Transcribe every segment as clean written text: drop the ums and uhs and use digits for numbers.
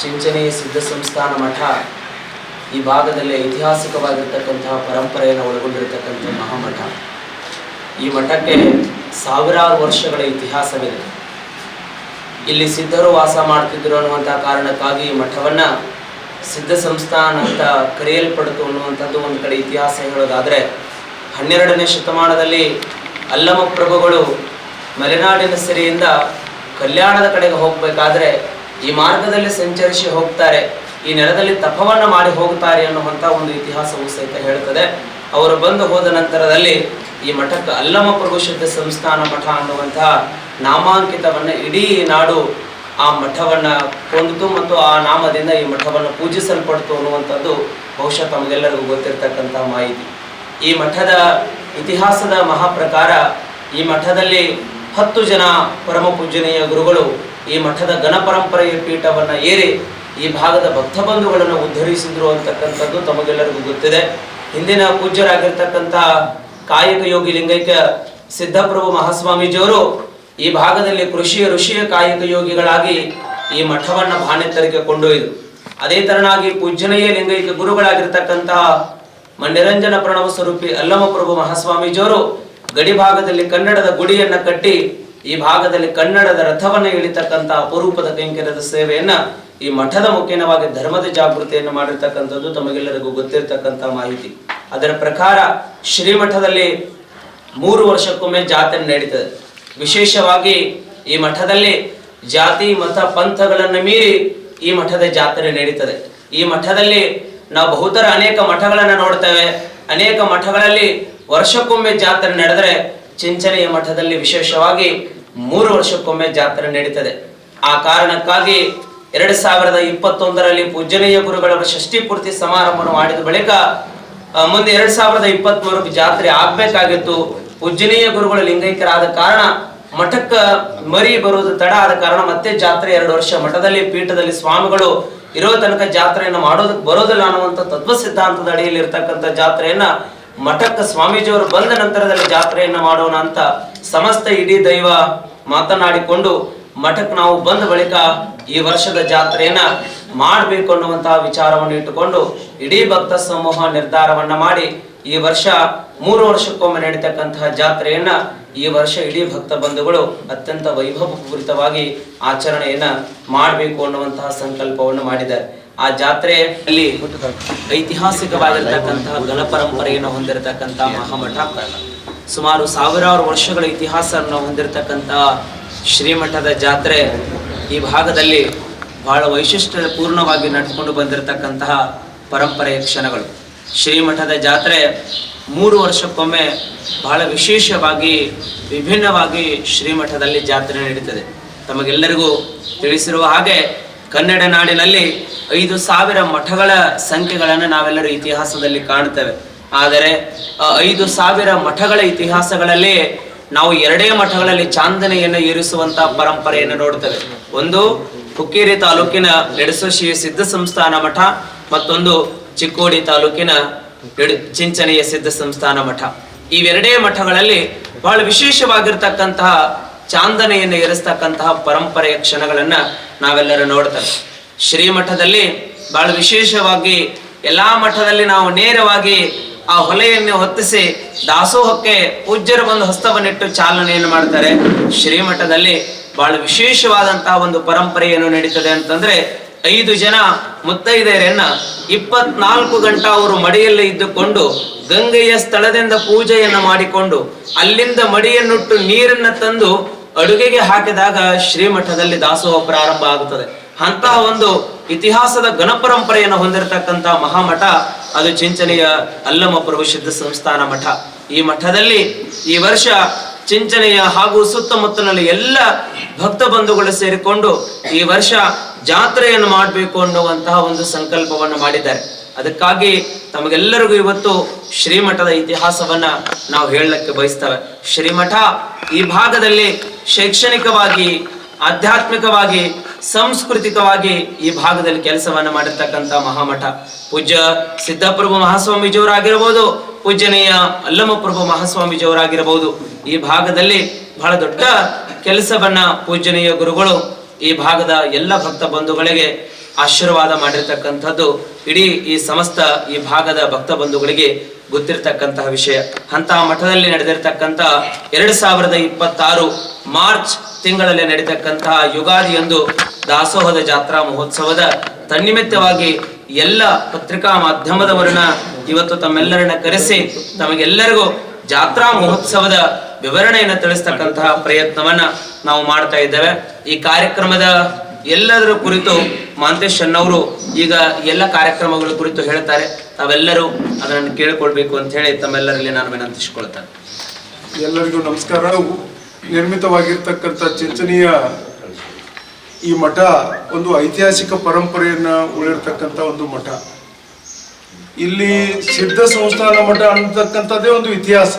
ಚಿಂಚನೆ ಸಿದ್ಧ ಸಂಸ್ಥಾನ ಮಠ ಈ ಭಾಗದಲ್ಲಿ ಐತಿಹಾಸಿಕವಾಗಿರ್ತಕ್ಕಂತಹ ಪರಂಪರೆಯನ್ನು ಒಳಗೊಂಡಿರತಕ್ಕಂಥ ಮಹಾಮಠ. ಈ ಮಠಕ್ಕೆ ಸಾವಿರಾರು ವರ್ಷಗಳ ಇತಿಹಾಸವಿದೆ. ಇಲ್ಲಿ ಸಿದ್ಧರು ವಾಸ ಮಾಡ್ತಿದ್ರು ಅನ್ನುವಂಥ ಕಾರಣಕ್ಕಾಗಿ ಈ ಮಠವನ್ನು ಸಿದ್ಧ ಸಂಸ್ಥಾನ ಅಂತ ಕರೆಯಲ್ಪಡ್ತು ಅನ್ನುವಂಥದ್ದು ಒಂದು ಕಡೆ ಇತಿಹಾಸ ಹೇಳೋದಾದರೆ, 12ನೇ ಶತಮಾನದಲ್ಲಿ ಅಲ್ಲಮ ಪ್ರಭುಗಳು ಮಲೆನಾಡಿನ ಸಿರಿಯಿಂದ ಕಲ್ಯಾಣದ ಕಡೆಗೆ ಹೋಗಬೇಕಾದ್ರೆ ಈ ಮಾರ್ಗದಲ್ಲಿ ಸಂಚರಿಸಿ ಹೋಗ್ತಾರೆ, ಈ ನೆಲದಲ್ಲಿ ತಪವನ್ನು ಮಾಡಿ ಹೋಗ್ತಾರೆ ಅನ್ನುವಂಥ ಒಂದು ಇತಿಹಾಸವು ಸಹಿತ ಹೇಳ್ತದೆ. ಅವರು ಬಂದು ಹೋದ ನಂತರದಲ್ಲಿ ಈ ಮಠಕ್ಕೆ ಅಲ್ಲಮ ಪ್ರಭು ಸಿದ್ಧ ಸಂಸ್ಥಾನ ಮಠ ಅನ್ನುವಂತಹ ನಾಮಾಂಕಿತವನ್ನು ಇಡೀ ನಾಡು ಆ ಮಠವನ್ನು ಹೊಂದಿತು ಮತ್ತು ಆ ನಾಮದಿಂದ ಈ ಮಠವನ್ನು ಪೂಜಿಸಲ್ಪಡ್ತು ಅನ್ನುವಂಥದ್ದು ಬಹುಶಃ ತಮಗೆಲ್ಲರಿಗೂ ಗೊತ್ತಿರತಕ್ಕಂಥ ಮಾಹಿತಿ. ಈ ಮಠದ ಇತಿಹಾಸದ ಮಹಾಪ್ರಕಾರ ಈ ಮಠದಲ್ಲಿ 10 ಜನ ಪರಮ ಪೂಜನೀಯ ಗುರುಗಳು ಈ ಮಠದ ಗಣಪರಂಪರೆಯ ಪೀಠವನ್ನು ಏರಿ ಈ ಭಾಗದ ಭಕ್ತ ಬಂಧುಗಳನ್ನು ಉದ್ಧರಿಸಿದ್ರು ಅಂತಕ್ಕಂಥದ್ದು ತಮಗೆಲ್ಲರಿಗೂ ಗೊತ್ತಿದೆ. ಹಿಂದಿನ ಪೂಜ್ಯರಾಗಿರ್ತಕ್ಕಂಥ ಕಾಯಕ ಯೋಗಿ ಲಿಂಗೈಕ್ಯ ಸಿದ್ಧಪ್ರಭು ಮಹಾಸ್ವಾಮೀಜಿಯವರು ಈ ಭಾಗದಲ್ಲಿ ಋಷಿಯ ಕಾಯಕ ಯೋಗಿಗಳಾಗಿ ಈ ಮಠವನ್ನು ಬಾಣೆತ್ತರಕ್ಕೆ ಕೊಂಡೊಯ್ದರು. ಅದೇ ತರನಾಗಿ ಪೂಜ್ಯನೀಯ ಲಿಂಗೈಕ್ಯ ಗುರುಗಳಾಗಿರ್ತಕ್ಕಂತಹ ನಿರಂಜನ ಪ್ರಣವ ಸ್ವರೂಪಿ ಅಲ್ಲಮ ಪ್ರಭು ಮಹಾಸ್ವಾಮೀಜಿಯವರು ಗಡಿ ಭಾಗದಲ್ಲಿ ಕನ್ನಡದ ಗುಡಿಯನ್ನ ಕಟ್ಟಿ ಈ ಭಾಗದಲ್ಲಿ ಕನ್ನಡದ ರಥವನ್ನು ಇಳಿತಕ್ಕಂಥ ಅಪರೂಪದ ಕೈಂಕರ್ಯದ ಸೇವೆಯನ್ನ ಈ ಮಠದ ಮುಖೇನವಾಗಿ ಧರ್ಮದ ಜಾಗೃತಿಯನ್ನು ಮಾಡಿರ್ತಕ್ಕಂಥದ್ದು ತಮಗೆಲ್ಲರಿಗೂ ಗೊತ್ತಿರತಕ್ಕಂಥ ಮಾಹಿತಿ. ಅದರ ಪ್ರಕಾರ ಶ್ರೀಮಠದಲ್ಲಿ 3 ವರ್ಷಕ್ಕೊಮ್ಮೆ ಜಾತ್ರೆ ನಡೀತದೆ. ವಿಶೇಷವಾಗಿ ಈ ಮಠದಲ್ಲಿ ಜಾತಿ ಮತ ಪಂಥಗಳನ್ನು ಮೀರಿ ಈ ಮಠದ ಜಾತ್ರೆ ನಡೀತದೆ. ಈ ಮಠದಲ್ಲಿ ನಾವು ಬಹುತರ ಅನೇಕ ಮಠಗಳನ್ನು ನೋಡ್ತೇವೆ. ಅನೇಕ ಮಠಗಳಲ್ಲಿ ವರ್ಷಕ್ಕೊಮ್ಮೆ ಜಾತ್ರೆ ನಡೆದರೆ ಚಿಂಚನೆಯ ಮಠದಲ್ಲಿ ವಿಶೇಷವಾಗಿ 3 ವರ್ಷಕ್ಕೊಮ್ಮೆ ಜಾತ್ರೆ ನಡೀತದೆ. ಆ ಕಾರಣಕ್ಕಾಗಿ 2021ರಲ್ಲಿ ಪೂಜನೀಯ ಗುರುಗಳವರ ಷಷ್ಠಿ ಪೂರ್ತಿ ಸಮಾರಂಭವನ್ನು ಮಾಡಿದ ಬಳಿಕ ಮುಂದೆ 2023ಕ್ಕೆ ಜಾತ್ರೆ ಆಗ್ಬೇಕಾಗಿತ್ತು. ಪೂಜನೀಯ ಗುರುಗಳು ಲಿಂಗೈಕ್ಯರಾದ ಕಾರಣ ಮಠಕ್ಕೆ ಮರಿ ಬರುವುದು ತಡ ಆದ ಕಾರಣ ಮತ್ತೆ ಜಾತ್ರೆ 2 ವರ್ಷ ಮಠದಲ್ಲಿ ಪೀಠದಲ್ಲಿ ಸ್ವಾಮಿಗಳು ಇರೋ ತನಕ ಜಾತ್ರೆಯನ್ನು ಮಾಡೋದಕ್ಕೆ ಬರೋದಿಲ್ಲ ಅನ್ನುವಂಥ ತತ್ವ ಸಿದ್ಧಾಂತದ ಅಡಿಯಲ್ಲಿ ಇರ್ತಕ್ಕಂಥ ಜಾತ್ರೆಯನ್ನ ಮಠಕ್ಕೆ ಸ್ವಾಮೀಜಿಯವರು ಬಂದ ನಂತರದಲ್ಲಿ ಜಾತ್ರೆಯನ್ನ ಮಾಡೋಣ ಅಂತ ಸಮಸ್ತ ಇಡೀ ದೈವ ಮಾತನಾಡಿಕೊಂಡು ಮಠಕ್ಕೆ ನಾವು ಬಂದ ಬಳಿಕ ಈ ವರ್ಷದ ಜಾತ್ರೆಯನ್ನ ಮಾಡಬೇಕು ಅನ್ನುವಂತಹ ವಿಚಾರವನ್ನು ಇಟ್ಟುಕೊಂಡು ಇಡೀ ಭಕ್ತ ಸಮೂಹ ನಿರ್ಧಾರವನ್ನ ಮಾಡಿ ಈ ವರ್ಷ 3 ವರ್ಷಕ್ಕೊಮ್ಮೆ ನಡೀತಕ್ಕಂತಹ ಜಾತ್ರೆಯನ್ನ ಈ ವರ್ಷ ಇಡೀ ಭಕ್ತ ಬಂಧುಗಳು ಅತ್ಯಂತ ವೈಭವಪೂರಿತವಾಗಿ ಆಚರಣೆಯನ್ನ ಮಾಡಬೇಕು ಅನ್ನುವಂತಹ ಸಂಕಲ್ಪವನ್ನು ಮಾಡಿದ್ದಾರೆ. ಆ ಜಾತ್ರೆಯಲ್ಲಿ ಐತಿಹಾಸಿಕವಾಗಿರ್ತಕ್ಕಂತಹ ಗಣಪರಂಪರೆಯನ್ನು ಹೊಂದಿರತಕ್ಕಂತಹ ಮಹಾಮಠ, ಸುಮಾರು ಸಾವಿರಾರು ವರ್ಷಗಳ ಇತಿಹಾಸವನ್ನು ಹೊಂದಿರತಕ್ಕಂತಹ ಶ್ರೀಮಠದ ಜಾತ್ರೆ ಈ ಭಾಗದಲ್ಲಿ ಬಹಳ ವೈಶಿಷ್ಟ್ಯಪೂರ್ಣವಾಗಿ ನಡೆದುಕೊಂಡು ಬಂದಿರತಕ್ಕಂತಹ ಪರಂಪರೆಯ ಕ್ಷಣಗಳು. ಶ್ರೀಮಠದ ಜಾತ್ರೆ 3 ವರ್ಷಕ್ಕೊಮ್ಮೆ ಬಹಳ ವಿಶೇಷವಾಗಿ ವಿಭಿನ್ನವಾಗಿ ಶ್ರೀಮಠದಲ್ಲಿ ಜಾತ್ರೆ ನಡೀತದೆ. ತಮಗೆಲ್ಲರಿಗೂ ತಿಳಿಸಿರುವ ಹಾಗೆ ಕನ್ನಡ ನಾಡಿನಲ್ಲಿ 5,000 ಮಠಗಳ ಸಂಖ್ಯೆಗಳನ್ನು ನಾವೆಲ್ಲರೂ ಇತಿಹಾಸದಲ್ಲಿ ಕಾಣ್ತೇವೆ. ಆದರೆ 5,000 ಮಠಗಳ ಇತಿಹಾಸಗಳಲ್ಲಿ ನಾವು 2 ಮಠಗಳಲ್ಲಿ ಚಾಂದನೆಯನ್ನು ಏರಿಸುವಂತಹ ಪರಂಪರೆಯನ್ನು ನೋಡ್ತೇವೆ. ಒಂದು ಹುಕ್ಕೇರಿ ತಾಲೂಕಿನ ನೆಡಸೋಶಿಯ ಸಿದ್ಧ ಸಂಸ್ಥಾನ ಮಠ, ಮತ್ತೊಂದು ಚಿಕ್ಕೋಡಿ ತಾಲೂಕಿನ ಚಿಂಚನೆಯ ಸಿದ್ಧ ಸಂಸ್ಥಾನ ಮಠ. ಇವೆರಡೇ ಮಠಗಳಲ್ಲಿ ಬಹಳ ವಿಶೇಷವಾಗಿರ್ತಕ್ಕಂತಹ ಚಾಂದನೆಯನ್ನು ಏರಿಸ್ತಕ್ಕಂತಹ ಪರಂಪರೆಯ ಕ್ಷಣಗಳನ್ನ ನಾವೆಲ್ಲರೂ ನೋಡ್ತೇವೆ. ಶ್ರೀಮಠದಲ್ಲಿ ಬಹಳ ವಿಶೇಷವಾಗಿ ಎಲ್ಲಾ ಮಠದಲ್ಲಿ ನಾವು ನೇರವಾಗಿ ಆ ಹೊಲೆಯನ್ನು ಹೊತ್ತಿಸಿ ದಾಸೋಹಕ್ಕೆ ಪೂಜ್ಯರು ಬಂದು ಹಸ್ತವನ್ನಿಟ್ಟು ಚಾಲನೆಯನ್ನು ಮಾಡ್ತಾರೆ. ಶ್ರೀಮಠದಲ್ಲಿ ಬಹಳ ವಿಶೇಷವಾದಂತಹ ಒಂದು ಪರಂಪರೆ ಏನು ನಡೀತದೆ ಅಂತಂದ್ರೆ, 5 ಜನ ಮುತ್ತೈದೆಯರನ್ನ 24 ಗಂಟೆ ಅವರು ಮಡಿಯಲ್ಲಿ ಇದ್ದುಕೊಂಡು ಗಂಗೆಯ ಸ್ಥಳದಿಂದ ಪೂಜೆಯನ್ನು ಮಾಡಿಕೊಂಡು ಅಲ್ಲಿಂದ ಮಡಿಯನ್ನುಟ್ಟು ನೀರನ್ನ ತಂದು ಅಡುಗೆಗೆ ಹಾಕಿದಾಗ ಶ್ರೀಮಠದಲ್ಲಿ ದಾಸೋಹ ಪ್ರಾರಂಭ ಆಗುತ್ತದೆ. ಅಂತಹ ಒಂದು ಇತಿಹಾಸದ ಗಣಪರಂಪರೆಯನ್ನು ಹೊಂದಿರತಕ್ಕಂತಹ ಮಹಾಮಠ ಅದು ಚಿಂಚನೆಯ ಅಲ್ಲಮ ಪ್ರಭು ಸಿದ್ಧ ಸಂಸ್ಥಾನ ಮಠ. ಈ ಮಠದಲ್ಲಿ ಈ ವರ್ಷ ಚಿಂಚನೆಯ ಹಾಗೂ ಸುತ್ತಮುತ್ತಲಿನ ಎಲ್ಲ ಭಕ್ತ ಬಂಧುಗಳು ಸೇರಿಕೊಂಡು ಈ ವರ್ಷ ಜಾತ್ರೆಯನ್ನು ಮಾಡಬೇಕು ಅನ್ನುವಂತಹ ಒಂದು ಸಂಕಲ್ಪವನ್ನು ಮಾಡಿದ್ದಾರೆ. ಅದಕ್ಕಾಗಿ ತಮಗೆಲ್ಲರಿಗೂ ಇವತ್ತು ಶ್ರೀಮಠದ ಇತಿಹಾಸವನ್ನ ನಾವು ಹೇಳಲಿಕ್ಕೆ ಬಯಸ್ತೇವೆ. ಶ್ರೀಮಠ ಈ ಭಾಗದಲ್ಲಿ ಶೈಕ್ಷಣಿಕವಾಗಿ, ಆಧ್ಯಾತ್ಮಿಕವಾಗಿ, ಸಾಂಸ್ಕೃತಿಕವಾಗಿ ಈ ಭಾಗದಲ್ಲಿ ಕೆಲಸವನ್ನ ಮಾಡಿರ್ತಕ್ಕಂಥ ಮಹಾಮಠ. ಪೂಜ್ಯ ಸಿದ್ಧಪ್ರಭು ಮಹಾಸ್ವಾಮೀಜಿಯವರಾಗಿರಬಹುದು, ಪೂಜ್ಯನೀಯ ಅಲ್ಲಮ ಪ್ರಭು ಮಹಾಸ್ವಾಮೀಜಿಯವರಾಗಿರಬಹುದು, ಈ ಭಾಗದಲ್ಲಿ ಬಹಳ ದೊಡ್ಡ ಕೆಲಸವನ್ನ ಪೂಜ್ಯನೀಯ ಗುರುಗಳು ಈ ಭಾಗದ ಎಲ್ಲ ಭಕ್ತ ಬಂಧುಗಳಿಗೆ ಆಶೀರ್ವಾದ ಮಾಡಿರ್ತಕ್ಕಂಥದ್ದು ಇಡೀ ಈ ಸಮಸ್ತ ಈ ಭಾಗದ ಭಕ್ತ ಬಂಧುಗಳಿಗೆ ಗೊತ್ತಿರತಕ್ಕಂತಹ ವಿಷಯ. ಅಂತಹ ಮಠದಲ್ಲಿ ನಡೆದಿರ್ತಕ್ಕಂಥ 2026 ಮಾರ್ಚ್ ತಿಂಗಳಲ್ಲಿ ನಡೀತಕ್ಕಂತಹ ಯುಗಾದಿಯಂದು ದಾಸೋಹದ ಜಾತ್ರಾ ಮಹೋತ್ಸವದ ತನ್ನಿಮಿತ್ತವಾಗಿ ಎಲ್ಲ ಪತ್ರಿಕಾ ಮಾಧ್ಯಮದವರನ್ನ ಇವತ್ತು ತಮ್ಮೆಲ್ಲರನ್ನ ಕರೆಸಿ ತಮಗೆಲ್ಲರಿಗೂ ಜಾತ್ರಾ ಮಹೋತ್ಸವದ ವಿವರಣೆಯನ್ನು ತಿಳಿಸ್ತಕ್ಕಂತಹ ಪ್ರಯತ್ನವನ್ನ ನಾವು ಮಾಡ್ತಾ ಇದ್ದೇವೆ. ಈ ಕಾರ್ಯಕ್ರಮದ ಎಲ್ಲದರ ಕುರಿತು ಮಹಾಂತೇಶ್ ಅಣ್ಣವರು ಈಗ ಎಲ್ಲ ಕಾರ್ಯಕ್ರಮಗಳ ಕುರಿತು ಹೇಳ್ತಾರೆ. ತಾವೆಲ್ಲರೂ ಅದನ್ನು ಕೇಳಿಕೊಳ್ಬೇಕು ಅಂತ ಹೇಳಿ ತಮ್ಮೆಲ್ಲರಲ್ಲಿ ನಾನು ವಿನಂತಿಸಿಕೊಳ್ತೇನೆ. ಎಲ್ಲರಿಗೂ ನಮಸ್ಕಾರ. ನಿರ್ಮಿತವಾಗಿರ್ತಕ್ಕಂಥ ಚಿಂಚನೀಯ ಈ ಮಠ ಒಂದು ಐತಿಹಾಸಿಕ ಪರಂಪರೆಯನ್ನ ಉಳಿರ್ತಕ್ಕಂಥ ಒಂದು ಮಠ. ಇಲ್ಲಿ ಸಿದ್ಧ ಸಂಸ್ಥಾನ ಮಠ ಅನ್ನತಕ್ಕಂಥದ್ದೇ ಒಂದು ಇತಿಹಾಸ.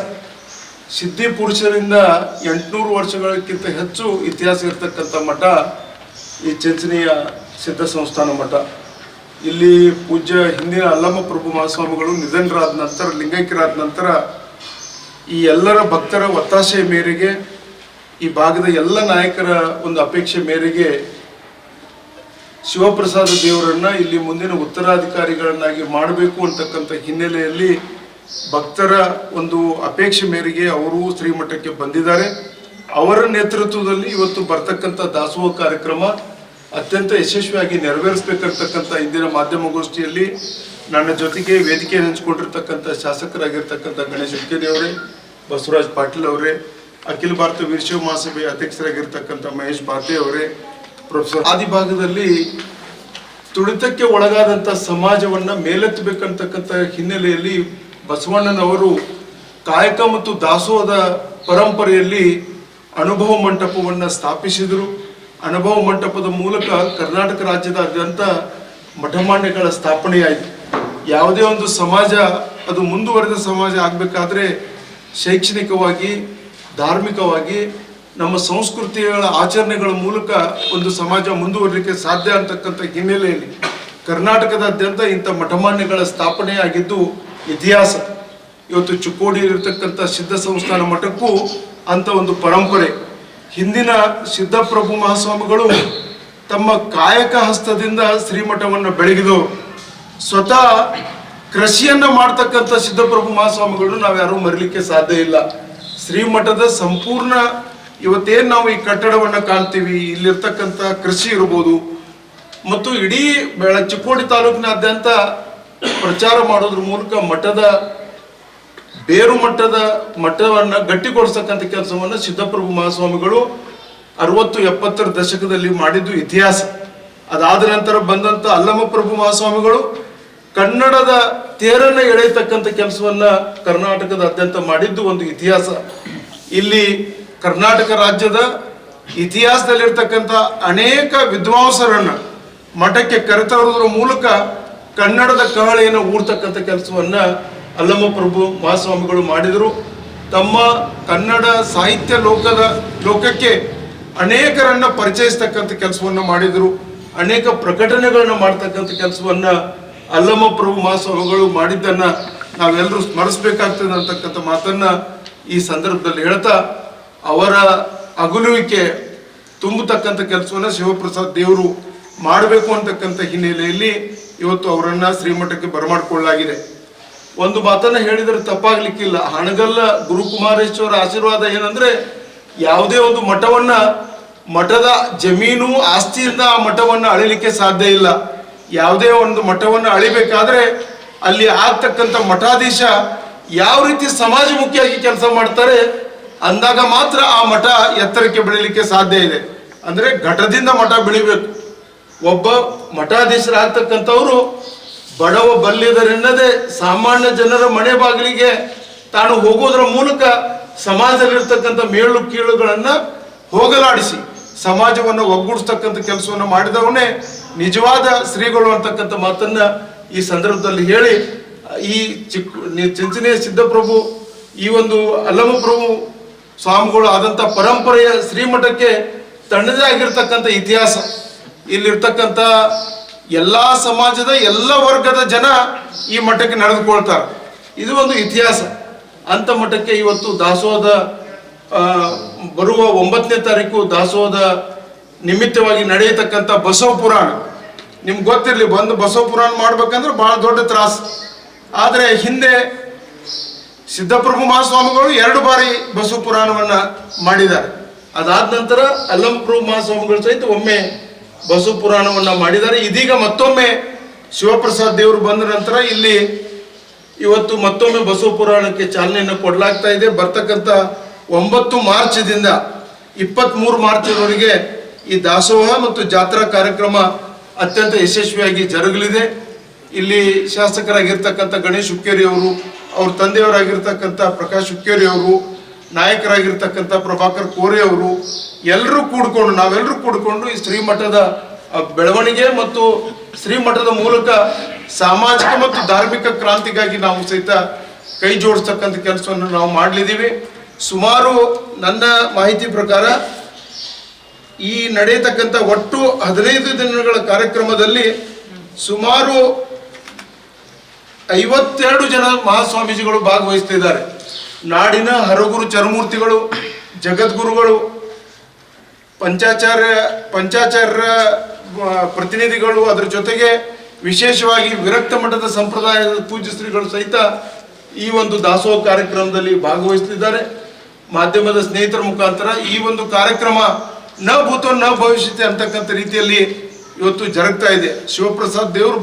ಸಿದ್ಧಿ ಪುರುಷರಿಂದ 800 ವರ್ಷಗಳಕ್ಕಿಂತ ಹೆಚ್ಚು ಇತಿಹಾಸ ಇರ್ತಕ್ಕಂಥ ಮಠ ಈ ಚಿಂಚನೀಯ ಸಿದ್ಧ ಸಂಸ್ಥಾನ ಮಠ. ಇಲ್ಲಿ ಪೂಜ್ಯ ಹಿಂದಿನ ಅಲ್ಲಮ ಪ್ರಭು ಮಹಾಸ್ವಾಮಿಗಳು ನಿಧನರಾದ ನಂತರ, ಲಿಂಗೈಕ್ಯರಾದ ನಂತರ ಈ ಎಲ್ಲರ ಭಕ್ತರ ಒತ್ತಾಸೆಯ ಮೇರೆಗೆ, ಈ ಭಾಗದ ಎಲ್ಲ ನಾಯಕರ ಒಂದು ಅಪೇಕ್ಷೆ ಮೇರೆಗೆ ಶಿವಪ್ರಸಾದ ದೇವರನ್ನ ಇಲ್ಲಿ ಮುಂದಿನ ಉತ್ತರಾಧಿಕಾರಿಗಳನ್ನಾಗಿ ಮಾಡಬೇಕು ಅಂತಕ್ಕಂಥ ಹಿನ್ನೆಲೆಯಲ್ಲಿ ಭಕ್ತರ ಒಂದು ಅಪೇಕ್ಷೆ ಮೇರೆಗೆ ಅವರು ಶ್ರೀಮಠಕ್ಕೆ ಬಂದಿದ್ದಾರೆ. ಅವರ ನೇತೃತ್ವದಲ್ಲಿ ಇವತ್ತು ಬರ್ತಕ್ಕಂಥ ದಾಸೋಹ ಕಾರ್ಯಕ್ರಮ ಅತ್ಯಂತ ಯಶಸ್ವಿಯಾಗಿ ನೆರವೇರಿಸಬೇಕಂತಕ್ಕಂಥ ಇಂದಿನ ಮಾಧ್ಯಮಗೋಷ್ಠಿಯಲ್ಲಿ ನನ್ನ ಜೊತೆಗೆ ವೇದಿಕೆ ಹಂಚಿಕೊಂಡಿರ್ತಕ್ಕಂಥ ಶಾಸಕರಾಗಿರ್ತಕ್ಕಂಥ ಗಣೇಶ್ ಹುಕ್ಕೇರಿ ಅವರೇ, ಬಸವರಾಜ್ ಪಾಟೀಲ್ ಅವರೇ, ಅಖಿಲ ಭಾರತ ವೀರಶೈವ ಮಹಾಸಭೆ ಅಧ್ಯಕ್ಷರಾಗಿರ್ತಕ್ಕಂಥ ಮಹೇಶ್ ಬಾತೆ ಅವರೇ, ಪ್ರೊಫೆಸರ್. ಆದಿಭಾಗದಲ್ಲಿ ತುಳಿತಕ್ಕೆ ಒಳಗಾದಂಥ ಸಮಾಜವನ್ನ ಮೇಲೆತ್ತಬೇಕಂತಕ್ಕಂಥ ಹಿನ್ನೆಲೆಯಲ್ಲಿ ಬಸವಣ್ಣನವರು ಕಾಯಕ ಮತ್ತು ದಾಸೋಹದ ಪರಂಪರೆಯಲ್ಲಿ ಅನುಭವ ಮಂಟಪವನ್ನು ಸ್ಥಾಪಿಸಿದರು. ಅನುಭವ ಮಂಟಪದ ಮೂಲಕ ಕರ್ನಾಟಕ ರಾಜ್ಯದಾದ್ಯಂತ ಮಠಮಾನ್ಯಗಳ ಸ್ಥಾಪನೆಯಾಯಿತು. ಯಾವುದೇ ಒಂದು ಸಮಾಜ ಅದು ಮುಂದುವರೆದ ಸಮಾಜ ಆಗಬೇಕಾದ್ರೆ ಶೈಕ್ಷಣಿಕವಾಗಿ, ಧಾರ್ಮಿಕವಾಗಿ, ನಮ್ಮ ಸಂಸ್ಕೃತಿಗಳ ಆಚರಣೆಗಳ ಮೂಲಕ ಒಂದು ಸಮಾಜ ಮುಂದುವರಲಿಕ್ಕೆ ಸಾಧ್ಯ ಅಂತಕ್ಕಂಥ ಹಿನ್ನೆಲೆಯಲ್ಲಿ ಕರ್ನಾಟಕದಾದ್ಯಂತ ಇಂಥ ಮಠಮಾನ್ಯಗಳ ಸ್ಥಾಪನೆಯಾಗಿದ್ದು ಇತಿಹಾಸ. ಇವತ್ತು ಚಿಕ್ಕೋಡಿ ಇರತಕ್ಕಂಥ ಸಿದ್ಧ ಸಂಸ್ಥಾನ ಮಠಕ್ಕೂ ಅಂತ ಒಂದು ಪರಂಪರೆ. ಹಿಂದಿನ ಸಿದ್ಧಪ್ರಭು ಮಹಾಸ್ವಾಮಿಗಳು ತಮ್ಮ ಕಾಯಕ ಹಸ್ತದಿಂದ ಶ್ರೀಮಠವನ್ನು ಬೆಳಗಿದವರು. ಸ್ವತಃ ಕೃಷಿಯನ್ನ ಮಾಡ್ತಕ್ಕಂಥ ಸಿದ್ಧಪ್ರಭು ಮಹಾಸ್ವಾಮಿಗಳು ನಾವ್ಯಾರೂ ಮರಿಲಿಕ್ಕೆ ಸಾಧ್ಯ ಇಲ್ಲ. ಶ್ರೀಮಠದ ಸಂಪೂರ್ಣ ಇವತ್ತೇನು ನಾವು ಈ ಕಟ್ಟಡವನ್ನು ಕಾಣ್ತೀವಿ, ಇಲ್ಲಿರ್ತಕ್ಕಂಥ ಕೃಷಿ ಇರ್ಬೋದು ಮತ್ತು ಇಡೀ ಚಿಕ್ಕೋಡಿ ತಾಲೂಕಿನಾದ್ಯಂತ ಪ್ರಚಾರ ಮಾಡೋದ್ರ ಮೂಲಕ ಮಠದ ಬೇರು ಮಠವನ್ನು ಗಟ್ಟಿಗೊಳಿಸ್ತಕ್ಕಂಥ ಕೆಲಸವನ್ನು ಸಿದ್ಧಪ್ರಭು ಮಹಾಸ್ವಾಮಿಗಳು 60-70 ದಶಕದಲ್ಲಿ ಮಾಡಿದ್ದು ಇತಿಹಾಸ. ಅದಾದ ನಂತರ ಬಂದಂತ ಅಲ್ಲಮ ಪ್ರಭು ಮಹಾಸ್ವಾಮಿಗಳು ಕನ್ನಡದ ತೇರನ್ನು ಎಳೆಯತಕ್ಕಂಥ ಕೆಲಸವನ್ನ ಕರ್ನಾಟಕದಾದ್ಯಂತ ಮಾಡಿದ್ದು ಒಂದು ಇತಿಹಾಸ. ಇಲ್ಲಿ ಕರ್ನಾಟಕ ರಾಜ್ಯದ ಇತಿಹಾಸದಲ್ಲಿರ್ತಕ್ಕಂಥ ಅನೇಕ ವಿದ್ವಾಂಸರನ್ನ ಮಠಕ್ಕೆ ಕರೆತರುವುದರ ಮೂಲಕ ಕನ್ನಡದ ಕಹಳೆಯನ್ನು ಊರ್ತಕ್ಕಂಥ ಕೆಲಸವನ್ನ ಅಲ್ಲಮ ಪ್ರಭು ಮಹಾಸ್ವಾಮಿಗಳು ಮಾಡಿದರು. ತಮ್ಮ ಕನ್ನಡ ಸಾಹಿತ್ಯ ಲೋಕಕ್ಕೆ ಅನೇಕರನ್ನ ಪರಿಚಯಿಸ್ತಕ್ಕಂಥ ಕೆಲಸವನ್ನ ಮಾಡಿದರು. ಅನೇಕ ಪ್ರಕಟಣೆಗಳನ್ನ ಮಾಡ್ತಕ್ಕಂಥ ಕೆಲಸವನ್ನ ಅಲ್ಲಮ ಪ್ರಭು ಮಹಾಸ್ವಾಮಿಗಳು ಮಾಡಿದ್ದನ್ನ ನಾವೆಲ್ಲರೂ ಸ್ಮರಿಸಬೇಕಾಗ್ತದೆ ಅಂತಕ್ಕಂಥ ಮಾತನ್ನ ಈ ಸಂದರ್ಭದಲ್ಲಿ ಹೇಳ್ತಾ, ಅವರ ಅಗಲುವಿಕೆ ತುಂಬತಕ್ಕಂಥ ಕೆಲಸವನ್ನ ಶಿವಪ್ರಸಾದ್ ದೇವರು ಮಾಡಬೇಕು ಅಂತಕ್ಕಂಥ ಹಿನ್ನೆಲೆಯಲ್ಲಿ ಇವತ್ತು ಅವರನ್ನ ಶ್ರೀಮಠಕ್ಕೆ ಬರಮಾಡಿಕೊಳ್ಳಲಾಗಿದೆ. ಒಂದು ಮಾತನ್ನ ಹೇಳಿದರೆ ತಪ್ಪಾಗ್ಲಿಕ್ಕಿಲ್ಲ. ಹಣಗಲ್ಲ ಗುರುಕುಮಾರೇಶ್ವರ ಆಶೀರ್ವಾದ ಏನಂದ್ರೆ, ಯಾವುದೇ ಒಂದು ಮಠದ ಜಮೀನು ಆಸ್ತಿಯಿಂದ ಆ ಮಠವನ್ನ ಅಳಿಲಿಕ್ಕೆ ಸಾಧ್ಯ ಇಲ್ಲ. ಯಾವುದೇ ಒಂದು ಮಠವನ್ನ ಅಳಿಬೇಕಾದ್ರೆ ಅಲ್ಲಿ ಆಗ್ತಕ್ಕಂಥ ಮಠಾಧೀಶ ಯಾವ ರೀತಿ ಸಮಾಜಮುಖಿಯಾಗಿ ಕೆಲಸ ಮಾಡ್ತಾರೆ ಅಂದಾಗ ಮಾತ್ರ ಆ ಮಠ ಎತ್ತರಕ್ಕೆ ಬೆಳಿಲಿಕ್ಕೆ ಸಾಧ್ಯ ಇದೆ. ಅಂದ್ರೆ ಘಟದಿಂದ ಮಠ ಬೆಳಿಬೇಕು. ಒಬ್ಬ ಮಠಾಧೀಶರಾಗ್ತಕ್ಕಂಥವ್ರು ಬಡವ ಬಲ್ಲಿದರೆನ್ನದೆ ಸಾಮಾನ್ಯ ಜನರ ಮನೆ ಬಾಗಿಲಿಗೆ ತಾನು ಹೋಗೋದ್ರ ಮೂಲಕ ಸಮಾಜದಲ್ಲಿರ್ತಕ್ಕಂಥ ಮೇಲು ಕೀಳುಗಳನ್ನ ಹೋಗಲಾಡಿಸಿ ಸಮಾಜವನ್ನು ಒಗ್ಗೂಡಿಸ್ತಕ್ಕಂಥ ಕೆಲಸವನ್ನು ಮಾಡಿದವನೇ ನಿಜವಾದ ಶ್ರೀಗಳು ಅಂತಕ್ಕಂಥ ಮಾತನ್ನ ಈ ಸಂದರ್ಭದಲ್ಲಿ ಹೇಳಿ, ಈ ಚಿಂಚನೆಯ ಸಿದ್ಧಪ್ರಭು ಈ ಒಂದು ಅಲ್ಲಮ ಪ್ರಭು ಸ್ವಾಮಿಗಳು ಆದಂಥ ಪರಂಪರೆಯ ಶ್ರೀಮಠಕ್ಕೆ ತನ್ನದೇ ಆಗಿರ್ತಕ್ಕಂಥ ಇತಿಹಾಸ. ಇಲ್ಲಿರ್ತಕ್ಕಂಥ ಎಲ್ಲಾ ಸಮಾಜದ ಎಲ್ಲ ವರ್ಗದ ಜನ ಈ ಮಠಕ್ಕೆ ನಡೆದುಕೊಳ್ತಾರೆ. ಇದು ಒಂದು ಇತಿಹಾಸ. ಅಂತ ಮಠಕ್ಕೆ ಇವತ್ತು ದಾಸೋಹದ ಬರುವ 9ನೇ ತಾರೀಕು ದಾಸೋಹದ ನಿಮಿತ್ತವಾಗಿ ನಡೆಯತಕ್ಕಂಥ ಬಸವ ಪುರಾಣ ನಿಮ್ಗೆ ಗೊತ್ತಿರಲಿ, ಬಂದು ಬಸವ ಪುರಾಣ ಮಾಡ್ಬೇಕಂದ್ರೆ ಬಹಳ ದೊಡ್ಡ ತ್ರಾಸ. ಆದರೆ ಹಿಂದೆ ಸಿದ್ದಪ್ರಭು ಮಹಾಸ್ವಾಮಿಗಳು 2 ಬಾರಿ ಬಸವ ಪುರಾಣವನ್ನ ಮಾಡಿದ್ದಾರೆ. ಅದಾದ ನಂತರ ಅಲ್ಲಮಪ್ರಭು ಮಹಾಸ್ವಾಮಿಗಳು ಸಹಿತ ಒಮ್ಮೆ ಬಸವ ಪುರಾಣವನ್ನ ಮಾಡಿದ್ದಾರೆ. ಇದೀಗ ಮತ್ತೊಮ್ಮೆ ಶಿವಪ್ರಸಾದ್ ದೇವರು ಬಂದ ನಂತರ ಇಲ್ಲಿ ಇವತ್ತು ಮತ್ತೊಮ್ಮೆ ಬಸವ ಪುರಾಣಕ್ಕೆ ಚಾಲನೆಯನ್ನು ಕೊಡಲಾಗ್ತಾ ಇದೆ. ಬರ್ತಕ್ಕಂಥ 9 ಮಾರ್ಚ್ದಿಂದ 23 ಮಾರ್ಚ್ವರೆಗೆ ಈ ದಾಸೋಹ ಮತ್ತು ಜಾತ್ರಾ ಕಾರ್ಯಕ್ರಮ ಅತ್ಯಂತ ಯಶಸ್ವಿಯಾಗಿ ಜರುಗಲಿದೆ. ಇಲ್ಲಿ ಶಾಸಕರಾಗಿರ್ತಕ್ಕಂಥ ಗಣೇಶ್ ಹುಕ್ಕೇರಿ ಅವರು, ಅವ್ರ ತಂದೆಯವರಾಗಿರ್ತಕ್ಕಂಥ ಪ್ರಕಾಶ್ ಹುಕ್ಕೇರಿ ಅವರು, ನಾಯಕರಾಗಿರ್ತಕ್ಕಂಥ ಪ್ರಭಾಕರ್ ಕೋರೆ ಅವರು ನಾವೆಲ್ಲರೂ ಕೂಡಿಕೊಂಡು ಈ ಶ್ರೀಮಠದ ಬೆಳವಣಿಗೆ ಮತ್ತು ಶ್ರೀಮಠದ ಮೂಲಕ ಸಾಮಾಜಿಕ ಮತ್ತು ಧಾರ್ಮಿಕ ಕ್ರಾಂತಿಗಾಗಿ ನಾವು ಸಹಿತ ಕೈ ಜೋಡಿಸ್ತಕ್ಕಂಥ ಕೆಲಸವನ್ನು ನಾವು ಮಾಡಲಿದ್ದೀವಿ. ಸುಮಾರು ನನ್ನ ಮಾಹಿತಿ ಪ್ರಕಾರ ಈ ನಡೆಯತಕ್ಕಂಥ ಒಟ್ಟು 15 ದಿನಗಳ ಕಾರ್ಯಕ್ರಮದಲ್ಲಿ ಸುಮಾರು 52 ಜನ ಮಹಾಸ್ವಾಮೀಜಿಗಳು ಭಾಗವಹಿಸ್ತಿದ್ದಾರೆ. ನಾಡಿನ ಹರಗುರು ಚರಮೂರ್ತಿಗಳು, ಜಗದ್ಗುರುಗಳು, ಪಂಚಾಚಾರ್ಯ ಪ್ರತಿನಿಧಿಗಳು, ಅದರ ಜೊತೆಗೆ ವಿಶೇಷವಾಗಿ ವಿರಕ್ತ ಮಠದ ಸಂಪ್ರದಾಯದ ಪೂಜ್ಯ ಶ್ರೀಗಳು ಸಹಿತ ಈ ಒಂದು ದಾಸೋಹ ಕಾರ್ಯಕ್ರಮದಲ್ಲಿ ಭಾಗವಹಿಸುತ್ತಿದ್ದಾರೆ. ಮಾಧ್ಯಮದ ಸ್ನೇಹಿತರ ಮುಖಾಂತರ ಈ ಒಂದು ಕಾರ್ಯಕ್ರಮ ನ ಭೂತೋ ನ ಭವಿಷ್ಯತೆ ಅಂತಕ್ಕಂಥ ರೀತಿಯಲ್ಲಿ ಇವತ್ತು ಜರುಗ್ತಾ ಇದೆ. ಶಿವಪ್ರಸಾದ್ ದೇವರು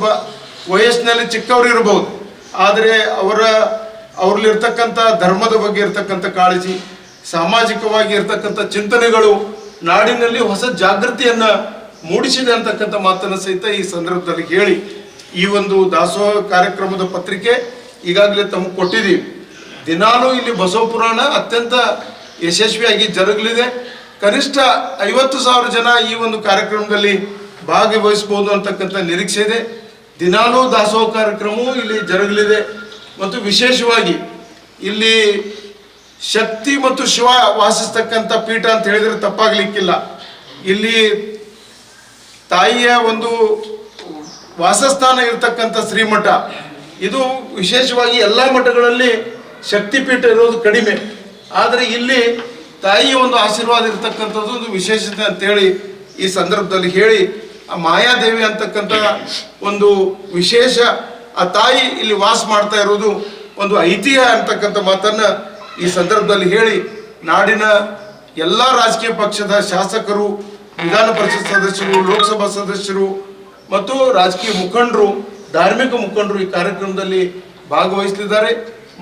ವಯಸ್ಸಿನಲ್ಲಿ ಚಿಕ್ಕವರು ಇರಬಹುದು, ಆದರೆ ಅವ್ರಲ್ಲಿರ್ತಕ್ಕಂಥ ಧರ್ಮದ ಬಗ್ಗೆ ಇರ್ತಕ್ಕಂಥ ಕಾಳಜಿ, ಸಾಮಾಜಿಕವಾಗಿ ಇರ್ತಕ್ಕಂಥ ಚಿಂತನೆಗಳು ನಾಡಿನಲ್ಲಿ ಹೊಸ ಜಾಗೃತಿಯನ್ನ ಮೂಡಿಸಿದೆ ಅಂತಕ್ಕಂಥ ಮಾತನ್ನು ಸಹಿತ ಈ ಸಂದರ್ಭದಲ್ಲಿ ಹೇಳಿ, ಈ ಒಂದು ದಾಸೋಹ ಕಾರ್ಯಕ್ರಮದ ಪತ್ರಿಕೆ ಈಗಾಗಲೇ ತಮಗೆ ಕೊಟ್ಟಿದ್ದೀವಿ. ದಿನಾಲೂ ಇಲ್ಲಿ ಬಸವ ಪುರಾಣ ಅತ್ಯಂತ ಯಶಸ್ವಿಯಾಗಿ ಜರುಗಲಿದೆ. ಕನಿಷ್ಠ 50,000 ಜನ ಈ ಒಂದು ಕಾರ್ಯಕ್ರಮದಲ್ಲಿ ಭಾಗವಹಿಸಬಹುದು ಅಂತಕ್ಕಂಥ ನಿರೀಕ್ಷೆ ಇದೆ. ದಿನಾಲೂ ದಾಸೋಹ ಕಾರ್ಯಕ್ರಮವೂ ಇಲ್ಲಿ ಜರುಗಲಿದೆ. ಮತ್ತು ವಿಶೇಷವಾಗಿ ಇಲ್ಲಿ ಶಕ್ತಿ ಮತ್ತು ಶಿವ ವಾಸಿಸ್ತಕ್ಕಂಥ ಪೀಠ ಅಂತ ಹೇಳಿದ್ರೆ ತಪ್ಪಾಗ್ಲಿಕ್ಕಿಲ್ಲ. ಇಲ್ಲಿ ತಾಯಿಯ ಒಂದು ವಾಸಸ್ಥಾನ ಇರತಕ್ಕಂಥ ಶ್ರೀಮಠ. ಇದು ವಿಶೇಷವಾಗಿ ಎಲ್ಲ ಮಠಗಳಲ್ಲಿ ಶಕ್ತಿಪೀಠ ಇರೋದು ಕಡಿಮೆ, ಆದರೆ ಇಲ್ಲಿ ತಾಯಿಯ ಒಂದು ಆಶೀರ್ವಾದ ಇರತಕ್ಕಂಥದ್ದು ಒಂದು ವಿಶೇಷತೆ ಅಂತೇಳಿ ಈ ಸಂದರ್ಭದಲ್ಲಿ ಹೇಳಿ, ಆ ಮಾಯಾದೇವಿ ಅಂತಕ್ಕಂಥ ಒಂದು ವಿಶೇಷ, ಆ ತಾಯಿ ಇಲ್ಲಿ ವಾಸ ಮಾಡ್ತಾ ಇರೋದು ಒಂದು ಐತಿಹ್ಯ ಅಂತಕ್ಕಂಥ ಮಾತನ್ನ ಈ ಸಂದರ್ಭದಲ್ಲಿ ಹೇಳಿ, ನಾಡಿನ ಎಲ್ಲ ರಾಜಕೀಯ ಪಕ್ಷದ ಶಾಸಕರು, ವಿಧಾನ ಪರಿಷತ್ ಸದಸ್ಯರು, ಲೋಕಸಭಾ ಸದಸ್ಯರು ಮತ್ತು ರಾಜಕೀಯ ಮುಖಂಡರು, ಧಾರ್ಮಿಕ ಮುಖಂಡರು ಈ ಕಾರ್ಯಕ್ರಮದಲ್ಲಿ ಭಾಗವಹಿಸಲಿದ್ದಾರೆ.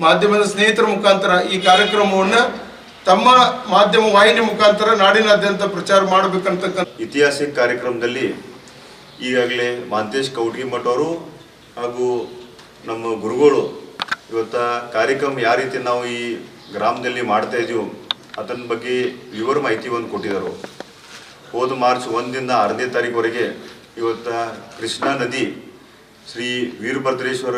ಮಾಧ್ಯಮದ ಸ್ನೇಹಿತರ ಮುಖಾಂತರ ಈ ಕಾರ್ಯಕ್ರಮವನ್ನು ತಮ್ಮ ಮಾಧ್ಯಮ ವಾಹಿನಿ ಮುಖಾಂತರ ನಾಡಿನಾದ್ಯಂತ ಪ್ರಚಾರ ಮಾಡಬೇಕಂತಕ್ಕಂಥ ಐತಿಹಾಸಿಕ ಕಾರ್ಯಕ್ರಮದಲ್ಲಿ ಈಗಾಗಲೇ ಮಹಾಂತೇಶ್ ಕೌಟಗಿಮಠ ಅವರು ಹಾಗೂ ನಮ್ಮ ಗುರುಗಳು ಇವತ್ತ ಕಾರ್ಯಕ್ರಮ ಯಾವ ರೀತಿ ನಾವು ಈ ಗ್ರಾಮದಲ್ಲಿ ಮಾಡ್ತಾ ಇದೀವಿ ಅದನ್ನ ಬಗ್ಗೆ ವಿವರ ಮಾಹಿತಿ ಒಂದು ಕೊಟ್ಟಿದ್ದರು. ಹೋದ ಮಾರ್ಚ್ 1ರಿಂದ 6ನೇ ತಾರೀಕುವರೆಗೆ ಇವತ್ತ ಕೃಷ್ಣಾ ನದಿ ಶ್ರೀ ವೀರಭದ್ರೇಶ್ವರ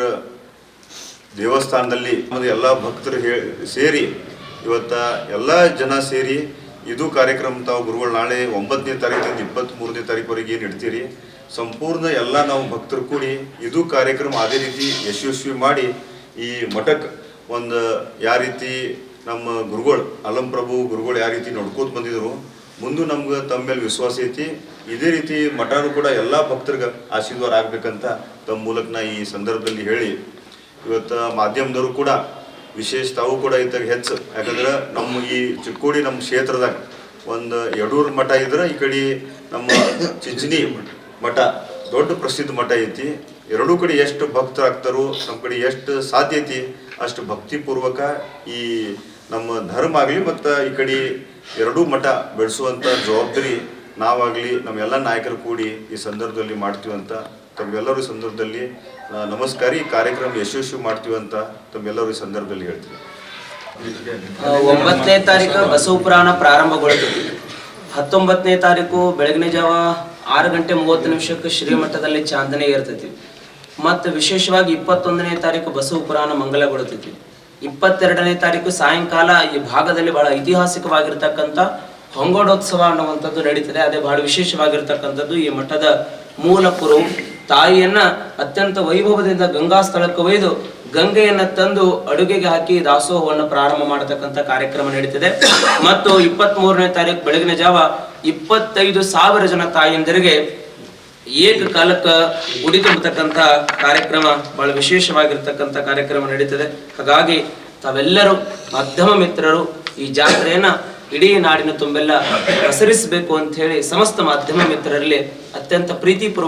ದೇವಸ್ಥಾನದಲ್ಲಿ ಎಲ್ಲ ಭಕ್ತರು ಸೇರಿ ಇವತ್ತ ಎಲ್ಲ ಜನ ಸೇರಿ ಇದು ಕಾರ್ಯಕ್ರಮ ತಾವು ಗುರುಗಳು ನಾಳೆ 9ನೇ ತಾರೀಕಿಂದ 23ನೇ ತಾರೀಕುವರೆಗೆ ಏನು ಇಡ್ತೀರಿ, ಸಂಪೂರ್ಣ ಎಲ್ಲ ನಾವು ಭಕ್ತರು ಕೂಡಿ ಇದು ಕಾರ್ಯಕ್ರಮ ಅದೇ ರೀತಿ ಯಶಸ್ವಿ ಮಾಡಿ ಈ ಮಠಕ್ಕೆ ಒಂದು ಯಾವ ರೀತಿ ನಮ್ಮ ಗುರುಗಳು ಅಲ್ಲಮಪ್ರಭು ಗುರುಗಳು ಯಾವ ರೀತಿ ನೋಡ್ಕೋತ ಬಂದಿದ್ರು, ಮುಂದೆ ನಮ್ಗೆ ತಮ್ಮ ಮೇಲೆ ವಿಶ್ವಾಸ ಐತಿ. ಇದೇ ರೀತಿ ಮಠನೂ ಕೂಡ ಎಲ್ಲ ಭಕ್ತರಿಗೆ ಆಶೀರ್ವಾದ ಆಗ್ಬೇಕಂತ ತಮ್ಮ ಮೂಲಕ ನಾ ಈ ಸಂದರ್ಭದಲ್ಲಿ ಹೇಳಿ, ಇವತ್ತು ಮಾಧ್ಯಮದವರು ಕೂಡ ವಿಶೇಷ ತಾವು ಕೂಡ ಇದ್ದಾಗ ಹೆಚ್ಚು, ಯಾಕಂದ್ರೆ ನಮ್ಮ ಈ ಚಿಕ್ಕೋಡಿ ನಮ್ಮ ಕ್ಷೇತ್ರದಾಗ ಒಂದು ಯಡೂರು ಮಠ ಇದ್ರೆ ಈ ಕಡೆ ನಮ್ಮ ಚಿಂಚಣಿ ಮಠ ದೊಡ್ಡ ಪ್ರಸಿದ್ಧ ಮಠ ಐತಿ. ಎರಡೂ ಕಡೆ ಎಷ್ಟು ಭಕ್ತರಾಗ್ತಾರೋ ನಮ್ಮ ಕಡೆ ಎಷ್ಟು ಸಾಧ್ಯ ಐತಿ ಅಷ್ಟು ಭಕ್ತಿಪೂರ್ವಕ ಈ ನಮ್ಮ ಧರ್ಮ ಆಗಲಿ ಮತ್ತು ಈ ಕಡೆ ಎರಡೂ ಮಠ ಬೆಳೆಸುವಂಥ ಜವಾಬ್ದಾರಿ ನಾವಾಗಲಿ ನಮ್ಮೆಲ್ಲ ನಾಯಕರು ಕೂಡಿ ಈ ಸಂದರ್ಭದಲ್ಲಿ ಮಾಡ್ತೀವಂತ ತಮ್ಮೆಲ್ಲರೂ ಈ ಸಂದರ್ಭದಲ್ಲಿ ನಮಸ್ಕಾರ. ಈ ಕಾರ್ಯಕ್ರಮ ಯಶಸ್ವಿ ಮಾಡ್ತೀವಂತ ತಮ್ಮೆಲ್ಲರೂ ಈ ಸಂದರ್ಭದಲ್ಲಿ ಹೇಳ್ತೀವಿ. 9ನೇ ತಾರೀಕು ಬಸವ ಪುರಾಣ ಪ್ರಾರಂಭಗೊಳ್ಳುತ್ತದೆ. 19ನೇ ತಾರೀಕು ಬೆಳಗಿನ ಜಾವ 6:30 ಶ್ರೀಮಠದಲ್ಲಿ ಚಾಂದನೆ ಏರ್ತೈತಿ. ಮತ್ತು ವಿಶೇಷವಾಗಿ 21ನೇ ತಾರೀಕು ಬಸವ ಪುರಾಣ ಮಂಗಲಗೊಳ್ಳುತ್ತೈತಿ. 22ನೇ ತಾರೀಕು ಸಾಯಂಕಾಲ ಈ ಭಾಗದಲ್ಲಿ ಬಹಳ ಐತಿಹಾಸಿಕವಾಗಿರ್ತಕ್ಕಂಥ ಹೊಂಗೋಡೋತ್ಸವ ಅನ್ನುವಂಥದ್ದು ನಡೀತದೆ. ಅದೇ ಬಹಳ ವಿಶೇಷವಾಗಿರ್ತಕ್ಕಂಥದ್ದು ಈ ಮಠದ ಮೂಲ ಕುರು ತಾಯಿಯನ್ನ ಅತ್ಯಂತ ವೈಭವದಿಂದ ಗಂಗಾ ಸ್ಥಳಕ್ಕೆ ಒಯ್ದು ಗಂಗೆಯನ್ನ ತಂದು ಅಡುಗೆಗೆ ಹಾಕಿ ದಾಸೋಹವನ್ನು ಪ್ರಾರಂಭ ಮಾಡತಕ್ಕಂಥ ಕಾರ್ಯಕ್ರಮ ನಡೀತಿದೆ. ಮತ್ತು 23ನೇ ತಾರೀಕು ಬೆಳಗಿನ ಜಾವ 25,000 ಜನ ತಾಯಿಯಂದರಿಗೆ ಏಕಕಾಲಕ್ಕೆ ಉಡಿ ತುಂಬತಕ್ಕಂಥ ಕಾರ್ಯಕ್ರಮ ಬಹಳ ವಿಶೇಷವಾಗಿರ್ತಕ್ಕಂಥ ಕಾರ್ಯಕ್ರಮ ನಡೀತದೆ. ಹಾಗಾಗಿ ತಾವೆಲ್ಲರೂ ಮಾಧ್ಯಮ ಮಿತ್ರರು ಈ ಜಾತ್ರೆಯನ್ನ ಇಡೀ ನಾಡಿನ ತುಂಬೆಲ್ಲ ಪ್ರಸರಿಸಬೇಕು ಅಂತ ಹೇಳಿ ಸಮಸ್ತ ಮಾಧ್ಯಮ ಮಿತ್ರರಲ್ಲಿ ಅತ್ಯಂತ ಪ್ರೀತಿಪೂರ್ವಕ